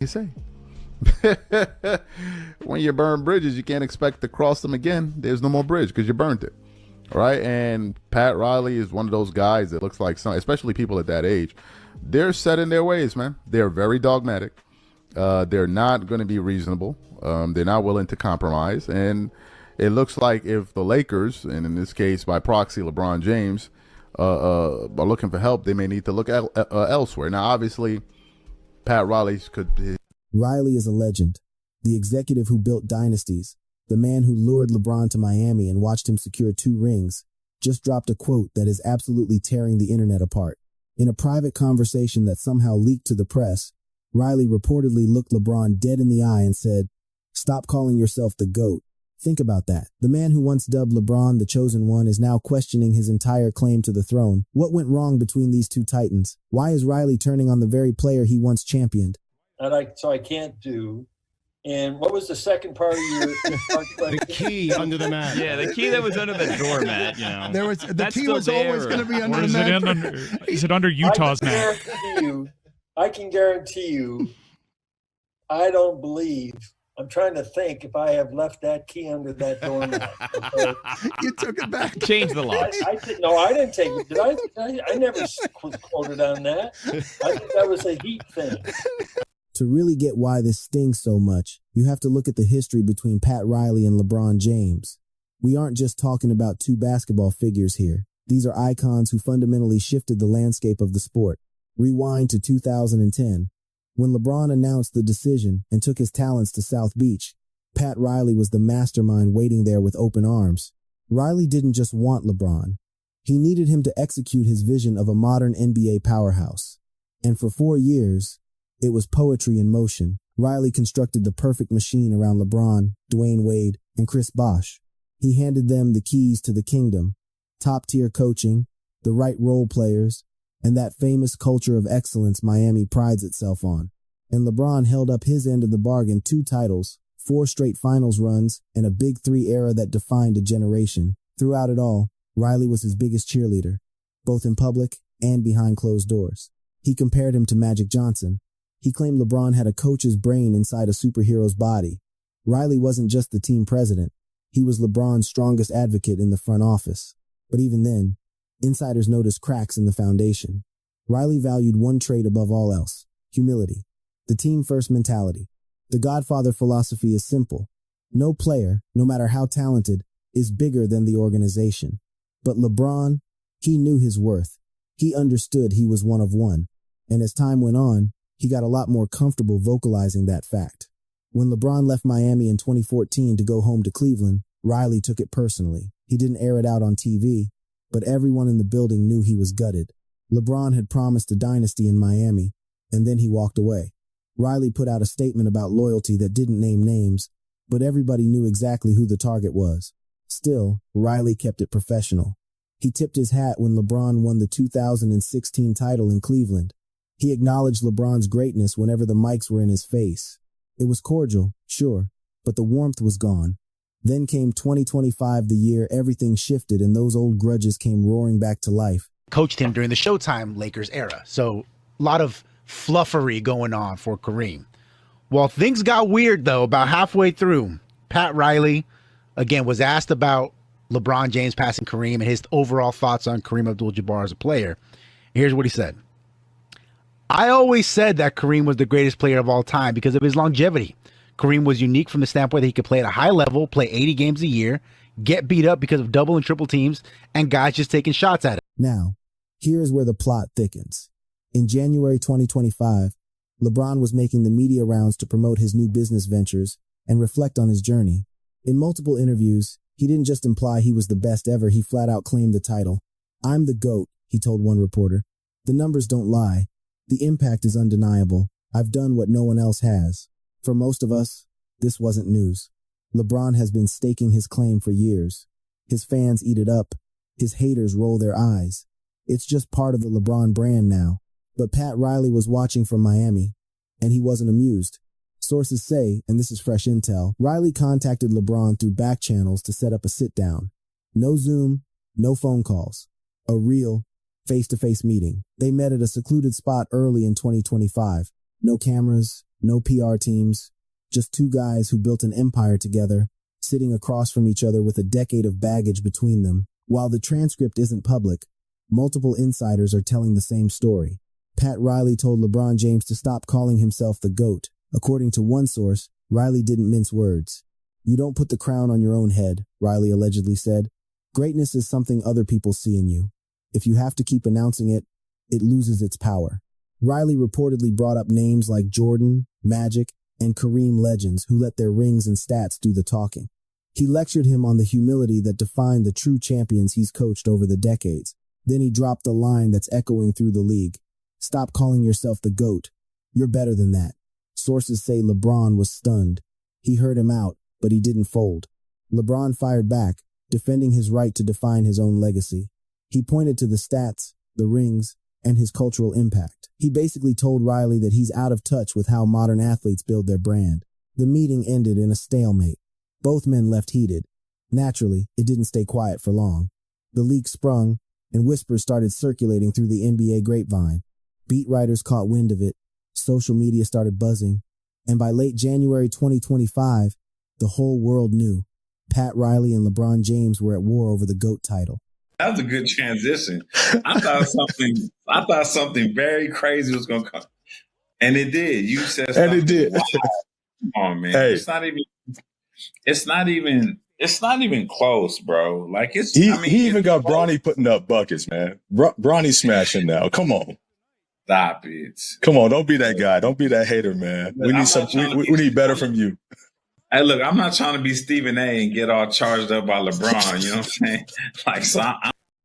You say. When you burn bridges, you can't expect to cross them again. There's no more bridge because you burned it. All right. And Pat Riley is one of those guys that looks like some, especially people at that age, they're set in their ways, man. They're very dogmatic. They're not going to be reasonable. They're not willing to compromise. And it looks like if the Lakers, and in this case, by proxy, LeBron James, are looking for help, they may need to look elsewhere. Now, obviously, Pat Riley could. Riley is a legend, the executive who built dynasties, the man who lured LeBron to Miami and watched him secure 2 rings, just dropped a quote that is absolutely tearing the internet apart. In a private conversation that somehow leaked to the press, Riley reportedly looked LeBron dead in the eye and said, "Stop calling yourself the GOAT." Think about that. The man who once dubbed LeBron the chosen one is now questioning his entire claim to the throne. What went wrong between these two titans? Why is Riley turning on the very player he once championed? So I can't do. And what was the second part of your the key under the mat? Yeah, the key that was under the doormat. You know, there was the key was always going to be under the mat. Is it under Utah's mat? I can guarantee you. I don't believe. I'm trying to think if I have left that key under that doormat. Okay. You took it back. Change the locks. No, I didn't take it. Did I? I never was quoted on that. I think that was a Heat thing. To really get why this stings so much, you have to look at the history between Pat Riley and LeBron James. We aren't just talking about 2 basketball figures here. These are icons who fundamentally shifted the landscape of the sport. Rewind to 2010. When LeBron announced the decision and took his talents to South Beach, Pat Riley was the mastermind waiting there with open arms. Riley didn't just want LeBron. He needed him to execute his vision of a modern NBA powerhouse. And for 4 years, it was poetry in motion. Riley constructed the perfect machine around LeBron, Dwayne Wade, and Chris Bosh. He handed them the keys to the kingdom, top-tier coaching, the right role players, and that famous culture of excellence Miami prides itself on. And LeBron held up his end of the bargain: 2 titles, 4 straight finals runs, and a Big 3 era that defined a generation. Throughout it all, Riley was his biggest cheerleader, both in public and behind closed doors. He compared him to Magic Johnson. He claimed LeBron had a coach's brain inside a superhero's body. Riley wasn't just the team president. He was LeBron's strongest advocate in the front office. But even then, insiders noticed cracks in the foundation. Riley valued one trait above all else: humility, the team-first mentality. The Godfather philosophy is simple. No player, no matter how talented, is bigger than the organization. But LeBron, he knew his worth. He understood he was one of one. And as time went on, he got a lot more comfortable vocalizing that fact. When LeBron left Miami in 2014 to go home to Cleveland, Riley took it personally. He didn't air it out on TV, but everyone in the building knew he was gutted. LeBron had promised a dynasty in Miami, and then he walked away. Riley put out a statement about loyalty that didn't name names, but everybody knew exactly who the target was. Still, Riley kept it professional. He tipped his hat when LeBron won the 2016 title in Cleveland. He acknowledged LeBron's greatness whenever the mics were in his face. It was cordial, sure, but the warmth was gone. Then came 2025, the year everything shifted and those old grudges came roaring back to life. Coached him during the Showtime Lakers era, so a lot of fluffery going on for Kareem. Well, things got weird, though, about halfway through. Pat Riley, again, was asked about LeBron James passing Kareem and his overall thoughts on Kareem Abdul-Jabbar as a player. Here's what he said. "I always said that Kareem was the greatest player of all time because of his longevity. Kareem was unique from the standpoint that he could play at a high level, play 80 games a year, get beat up because of double and triple teams, and guys just taking shots at him." Now, here's where the plot thickens. In January 2025, LeBron was making the media rounds to promote his new business ventures and reflect on his journey. In multiple interviews, he didn't just imply he was the best ever, he flat out claimed the title. "I'm the GOAT," he told one reporter. "The numbers don't lie. The impact is undeniable. I've done what no one else has." For most of us, this wasn't news. LeBron has been staking his claim for years. His fans eat it up. His haters roll their eyes. It's just part of the LeBron brand now. But Pat Riley was watching from Miami, and he wasn't amused. Sources say, and this is fresh intel, Riley contacted LeBron through back channels to set up a sit-down. No Zoom, no phone calls. A real, face-to-face meeting. They met at a secluded spot early in 2025. No cameras, No PR teams, just two guys who built an empire together, sitting across from each other with a decade of baggage between them. While the transcript isn't public, multiple insiders are telling the same story. Pat Riley told LeBron James to stop calling himself the GOAT. According to one source, Riley didn't mince words. "You don't put the crown on your own head," Riley allegedly said. "Greatness is something other people see in you. If you have to keep announcing it, it loses its power." Riley reportedly brought up names like Jordan, Magic, and Kareem legends who let their rings and stats do the talking. He lectured him on the humility that defined the true champions he's coached over the decades. Then he dropped a line that's echoing through the league. "Stop calling yourself the GOAT. You're better than that." Sources say LeBron was stunned. He heard him out, but he didn't fold. LeBron fired back, defending his right to define his own legacy. He pointed to the stats, the rings, and his cultural impact. He basically told Riley that he's out of touch with how modern athletes build their brand. The meeting ended in a stalemate. Both men left heated. Naturally, it didn't stay quiet for long. The leak sprung, and whispers started circulating through the NBA grapevine. Beat writers caught wind of it, social media started buzzing, and by late January 2025, the whole world knew. Pat Riley and LeBron James were at war over the GOAT title. That was a good transition. I thought something very crazy was gonna come, and it did. You said something. And it did. Wow. Come on, man. Hey. It's not even close, bro. Like he even got Bronny putting up buckets, man. Bronny smashing now. Come on. Stop it. Come on, don't be that guy. Don't be that hater, man. We need better from you. Hey, look, I'm not trying to be Stephen A and get all charged up by LeBron. You know what I'm saying? Like, so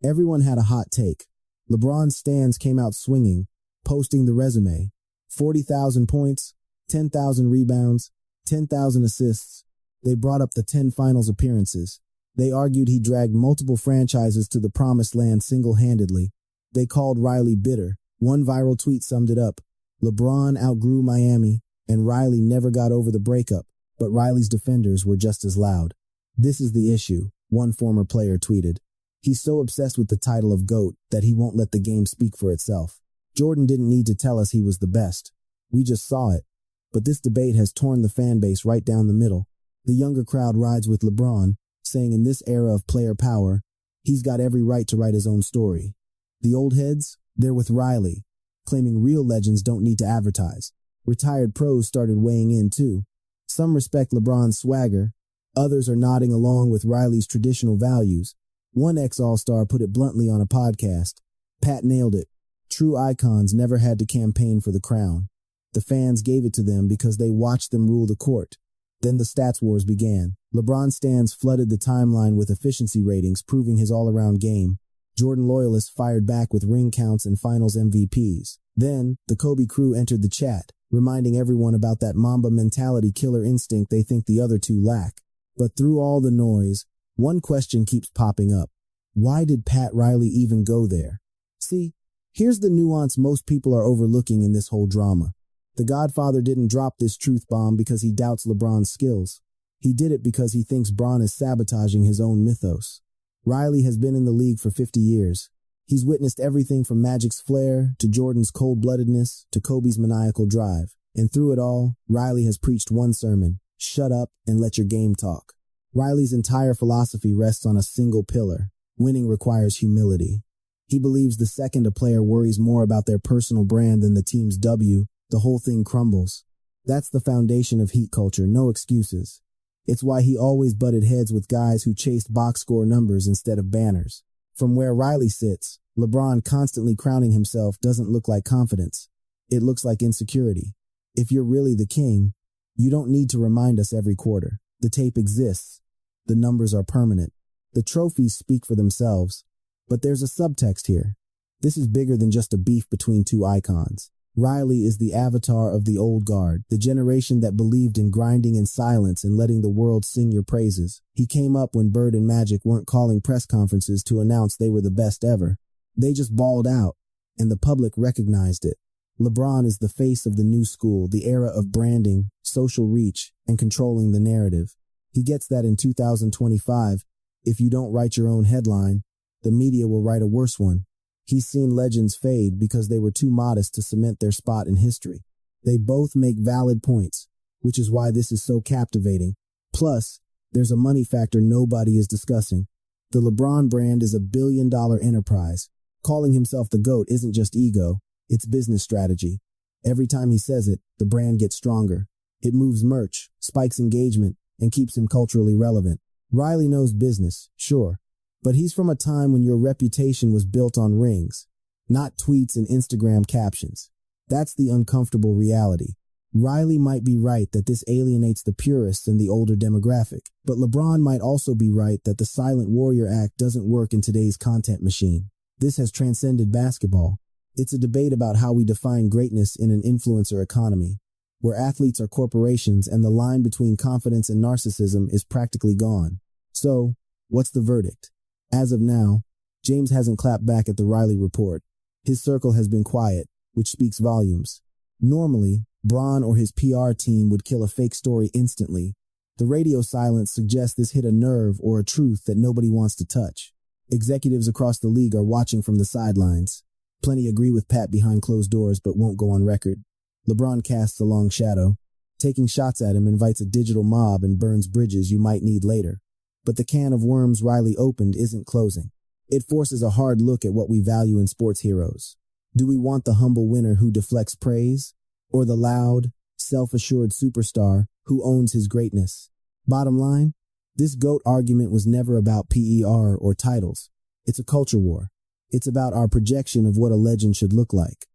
Everyone had a hot take. LeBron's stands came out swinging, posting the resume. 40,000 points, 10,000 rebounds, 10,000 assists. They brought up the 10 finals appearances. They argued he dragged multiple franchises to the promised land single-handedly. They called Riley bitter. One viral tweet summed it up. LeBron outgrew Miami, and Riley never got over the breakup. But Riley's defenders were just as loud. "This is the issue," one former player tweeted. "He's so obsessed with the title of GOAT that he won't let the game speak for itself. Jordan didn't need to tell us he was the best. We just saw it. But this debate has torn the fan base right down the middle. The younger crowd rides with LeBron, saying in this era of player power, he's got every right to write his own story. The old heads, they're with Riley, claiming real legends don't need to advertise. Retired pros started weighing in too. Some respect LeBron's swagger. Others are nodding along with Riley's traditional values. One ex-All-Star put it bluntly on a podcast. Pat nailed it. True icons never had to campaign for the crown. The fans gave it to them because they watched them rule the court. Then the stats wars began. LeBron stans flooded the timeline with efficiency ratings, proving his all-around game. Jordan loyalists fired back with ring counts and finals MVPs. Then, the Kobe crew entered the chat, reminding everyone about that Mamba mentality killer instinct they think the other two lack. But through all the noise, one question keeps popping up. Why did Pat Riley even go there? See, here's the nuance most people are overlooking in this whole drama. The Godfather didn't drop this truth bomb because he doubts LeBron's skills. He did it because he thinks Bron is sabotaging his own mythos. Riley has been in the league for 50 years. He's witnessed everything from Magic's flair to Jordan's cold-bloodedness to Kobe's maniacal drive. And through it all, Riley has preached one sermon: shut up and let your game talk. Riley's entire philosophy rests on a single pillar: winning requires humility. He believes the second a player worries more about their personal brand than the team's W, the whole thing crumbles. That's the foundation of Heat culture, no excuses. It's why he always butted heads with guys who chased box score numbers instead of banners. From where Riley sits, LeBron constantly crowning himself doesn't look like confidence. It looks like insecurity. If you're really the king, you don't need to remind us every quarter. The tape exists. The numbers are permanent. The trophies speak for themselves. But there's a subtext here. This is bigger than just a beef between two icons. Riley is the avatar of the old guard, the generation that believed in grinding in silence and letting the world sing your praises. He came up when Bird and Magic weren't calling press conferences to announce they were the best ever. They just balled out, and the public recognized it. LeBron is the face of the new school, the era of branding, social reach, and controlling the narrative. He gets that in 2025. If you don't write your own headline, the media will write a worse one. He's seen legends fade because they were too modest to cement their spot in history. They both make valid points, which is why this is so captivating. Plus, there's a money factor nobody is discussing. The LeBron brand is a billion-dollar enterprise. Calling himself the GOAT isn't just ego, it's business strategy. Every time he says it, the brand gets stronger. It moves merch, spikes engagement, and keeps him culturally relevant. Riley knows business, sure, but he's from a time when your reputation was built on rings, not tweets and Instagram captions. That's the uncomfortable reality. Riley might be right that this alienates the purists and the older demographic, but LeBron might also be right that the silent warrior act doesn't work in today's content machine. This has transcended basketball. It's a debate about how we define greatness in an influencer economy, where athletes are corporations and the line between confidence and narcissism is practically gone. So, what's the verdict? As of now, James hasn't clapped back at the Riley report. His circle has been quiet, which speaks volumes. Normally, Bron or his PR team would kill a fake story instantly. The radio silence suggests this hit a nerve or a truth that nobody wants to touch. Executives across the league are watching from the sidelines. Plenty agree with Pat behind closed doors but won't go on record. LeBron casts a long shadow. Taking shots at him invites a digital mob and burns bridges you might need later. But the can of worms Riley opened isn't closing. It forces a hard look at what we value in sports heroes. Do we want the humble winner who deflects praise? Or the loud, self-assured superstar who owns his greatness? Bottom line, this GOAT argument was never about PER or titles. It's a culture war. It's about our projection of what a legend should look like.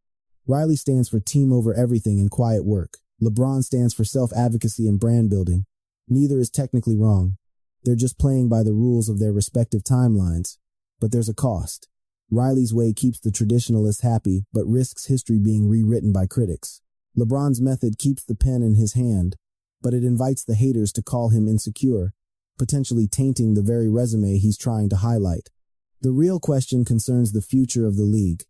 Riley stands for team over everything and quiet work. LeBron stands for self-advocacy and brand building. Neither is technically wrong. They're just playing by the rules of their respective timelines. But there's a cost. Riley's way keeps the traditionalists happy, but risks history being rewritten by critics. LeBron's method keeps the pen in his hand, but it invites the haters to call him insecure, potentially tainting the very resume he's trying to highlight. The real question concerns the future of the league.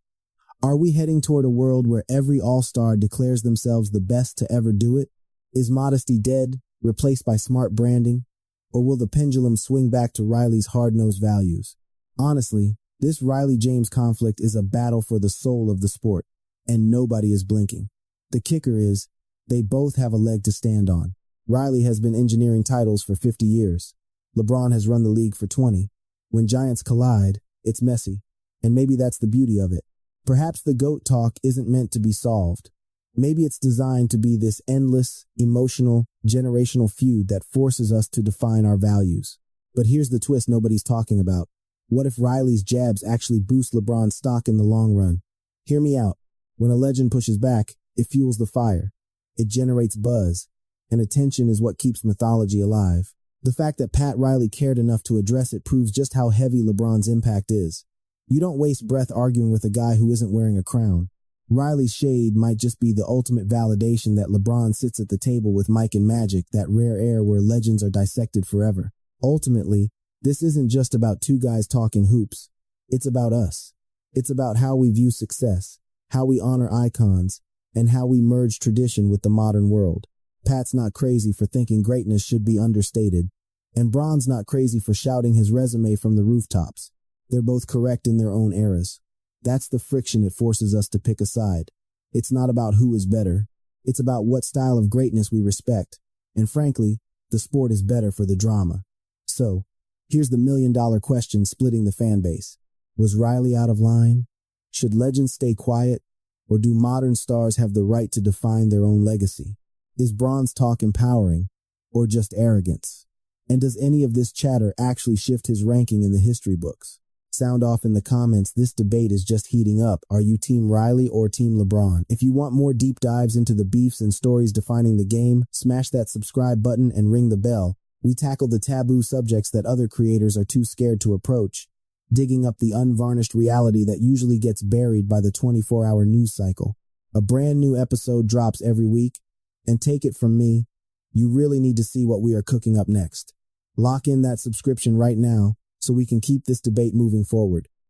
Are we heading toward a world where every all-star declares themselves the best to ever do it? Is modesty dead, replaced by smart branding? Or will the pendulum swing back to Riley's hard-nosed values? Honestly, this Riley-James conflict is a battle for the soul of the sport, and nobody is blinking. The kicker is, they both have a leg to stand on. Riley has been engineering titles for 50 years. LeBron has run the league for 20. When giants collide, it's messy, and maybe that's the beauty of it. Perhaps the GOAT talk isn't meant to be solved. Maybe it's designed to be this endless, emotional, generational feud that forces us to define our values. But here's the twist nobody's talking about. What if Riley's jabs actually boost LeBron's stock in the long run? Hear me out. When a legend pushes back, it fuels the fire. It generates buzz, and attention is what keeps mythology alive. The fact that Pat Riley cared enough to address it proves just how heavy LeBron's impact is. You don't waste breath arguing with a guy who isn't wearing a crown. Riley's shade might just be the ultimate validation that LeBron sits at the table with Mike and Magic, that rare air where legends are dissected forever. Ultimately, this isn't just about two guys talking hoops. It's about us. It's about how we view success, how we honor icons, and how we merge tradition with the modern world. Pat's not crazy for thinking greatness should be understated, and Bron's not crazy for shouting his resume from the rooftops. They're both correct in their own eras. That's the friction it forces us to pick a side. It's not about who is better. It's about what style of greatness we respect. And frankly, the sport is better for the drama. So, here's the million-dollar question splitting the fan base. Was Riley out of line? Should legends stay quiet? Or do modern stars have the right to define their own legacy? Is Bron's talk empowering, or just arrogance? And does any of this chatter actually shift his ranking in the history books? Sound off in the comments. This debate is just heating up. Are you Team Riley or Team LeBron? If you want more deep dives into the beefs and stories defining the game, smash that subscribe button and ring the bell. We tackle the taboo subjects that other creators are too scared to approach, digging up the unvarnished reality that usually gets buried by the 24-hour news cycle. A brand new episode drops every week, and take it from me, you really need to see what we are cooking up next. Lock in that subscription right now so we can keep this debate moving forward.